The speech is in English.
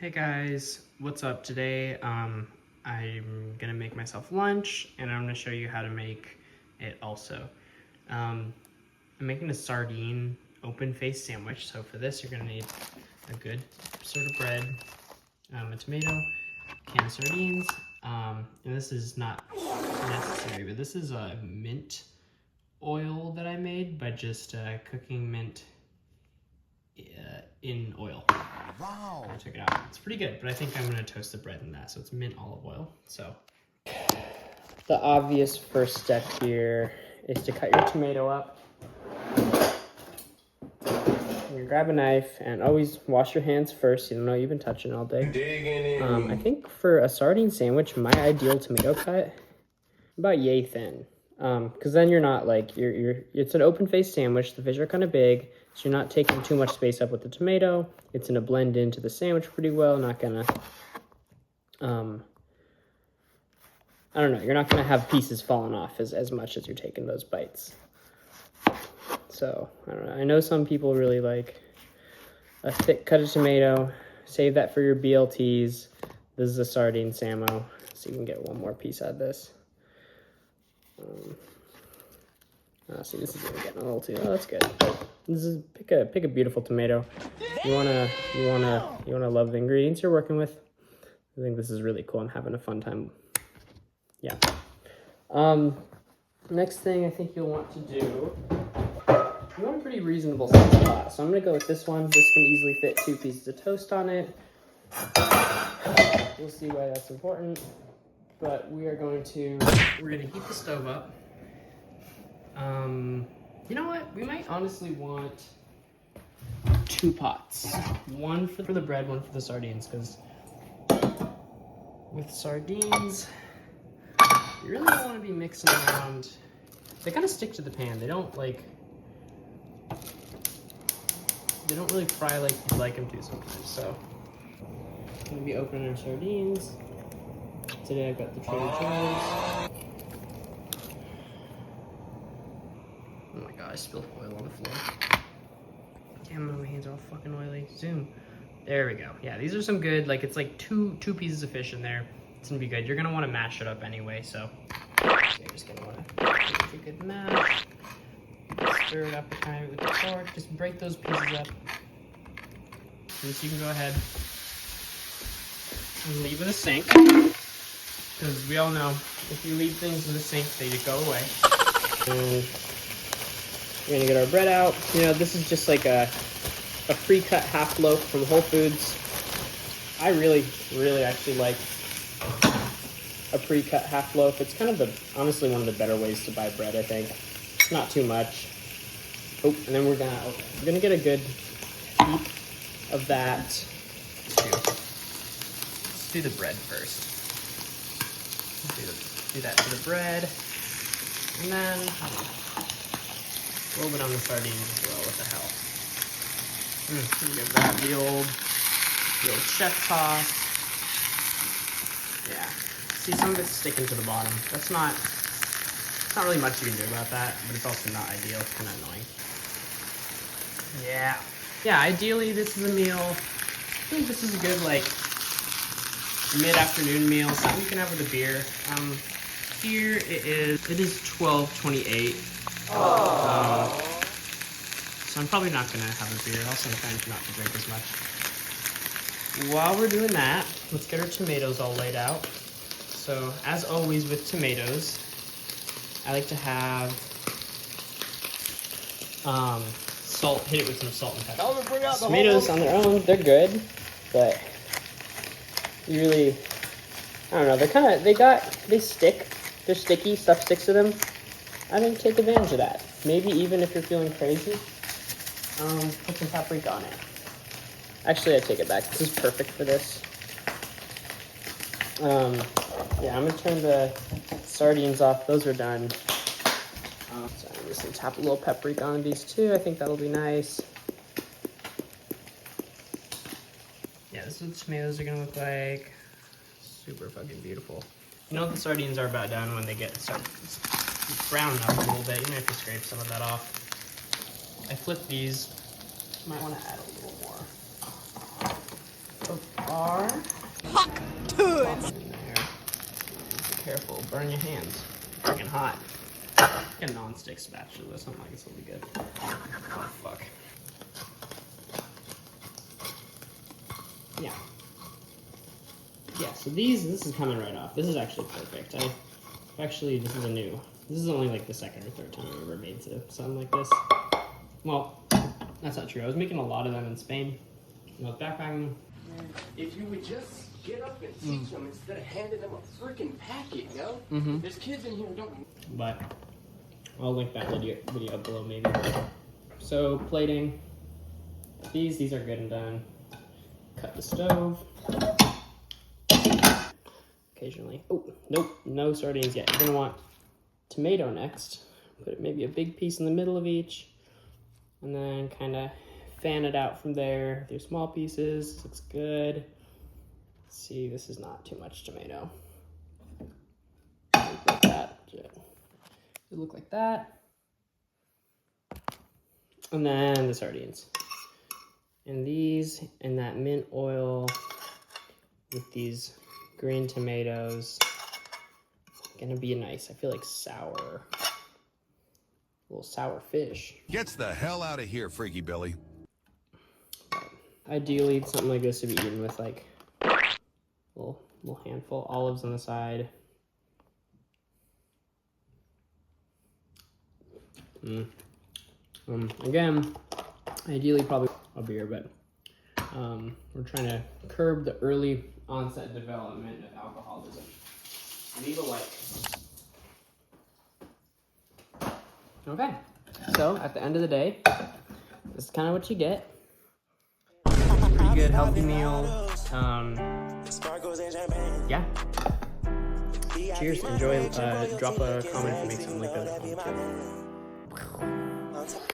Hey guys, what's up today? I'm gonna make myself lunch and I'm gonna show you how to make it also. I'm making a sardine open face sandwich. So for this, you're gonna need a good sort of bread, a tomato, a can of sardines, and this is not necessary, but this is a mint oil that I made by just cooking mint in oil. Wow. I took it out. It's pretty good, but I think I'm gonna toast the bread in that. So it's mint olive oil. So the obvious first step here is to cut your tomato up. You grab a knife and always wash your hands first. You don't know you've been touching all day. Digging in. I think for a sardine sandwich, my ideal tomato cut about yay thin. Because then you're not like it's an open face sandwich. The fish are kind of big, so you're not taking too much space up with the tomato. It's gonna blend into the sandwich pretty well. Not gonna, I don't know. You're not gonna have pieces falling off as much as you're taking those bites. So I don't know. I know some people really like a thick cut of tomato. Save that for your BLTs. This is a sardine samo, so you can get one more piece out of this. See, this is getting a little too. Oh, that's good. This is pick a beautiful tomato. You wanna love the ingredients you're working with. I think this is really cool. I'm having a fun time. Yeah. Next thing I think you'll want to do. You want a pretty reasonable size pot, so I'm gonna go with this one. This can easily fit 2 pieces of toast on it. We'll see why that's important. But we're gonna heat the stove up. You know what? We might honestly want 2 pots. One for the bread, one for the sardines, because with sardines, you really don't want to be mixing around. They kind of stick to the pan. They don't really fry like you'd like them to sometimes. So I'm gonna be opening our sardines. Today I've got the Trader Joe's. Oh my god, I spilled oil on the floor. Damn, my hands are all fucking oily. Zoom. There we go. Yeah, these are some good, like it's like two pieces of fish in there. It's gonna be good. You're gonna want to mash it up anyway, so you're just gonna want to give it a good mash. Stir it up kind of with the fork. Just break those pieces up. And so you can go ahead and leave in the sink. Because we all know, if you leave things in the sink, they go away. And we're gonna get our bread out. You know, this is just like a pre-cut half loaf from Whole Foods. I really actually like a pre-cut half loaf. It's kind of honestly one of the better ways to buy bread, I think. It's not too much. Oh, and then we're gonna get a good heap of that. Let's do the bread first. Do that to the bread, and then a little bit on the sardines as well. What the hell? Give that the old chef toss. Yeah. See, some of it's sticking to the bottom. It's not really much you can do about that, but it's also not ideal. It's kind of annoying. Yeah. Ideally, this is a meal. I think this is a good mid-afternoon meal, something you can have with a beer. Here it is 12:28. So I'm probably not gonna have a beer. I'll sometimes not to drink as much. While we're doing that, let's get our tomatoes all laid out. So as always with tomatoes, I like to have salt. Hit it with some salt and pepper. Tomatoes on their own, they're good, but you really, I don't know, they stick. They're sticky, stuff sticks to them. I think take advantage of that. Maybe even if you're feeling crazy, put some paprika on it. Actually, I take it back. This is perfect for this. Yeah, I'm gonna turn the sardines off. Those are done. So I'm just gonna tap a little paprika on these too. I think that'll be nice. Yeah, this is what the tomatoes are gonna look like. Super fucking beautiful. You know the sardines are about done when they start browning up a little bit. You might have to scrape some of that off. I flipped these. Might want to add a little more of our burn your hands. It's freaking hot. Get a non-stick spatula, something like this will be good. Oh, fuck. Yeah. Yeah, so this is coming right off. This is actually perfect. This is only like the second or third time I've ever made something like this. Well, that's not true. I was making a lot of them in Spain. When I was backpacking. If you would just get up and teach them instead of handing them a freaking packet, you know? There's kids in here who don't. But I'll link that video below maybe. So plating. These are good and done. Cut the stove. Occasionally. Oh, nope, no sardines yet. You're gonna want tomato next. Put maybe a big piece in the middle of each, and then kind of fan it out from there through small pieces. Looks good. Let's see, this is not too much tomato. Like that. It look like that. And then the sardines. And these and that mint oil with these green tomatoes. Gonna be nice. I feel like sour. A little sour fish. Gets the hell out of here, Freaky Billy. Ideally, something like this to be eaten with like a little handful. Olives on the side. Again, ideally probably a beer, but we're trying to curb the early onset development of alcoholism. Leave a like. Okay, so at the end of the day, this is kind of what you get. Pretty good, healthy meal. Yeah. Cheers. Enjoy. Drop a comment if you make something like that at home too.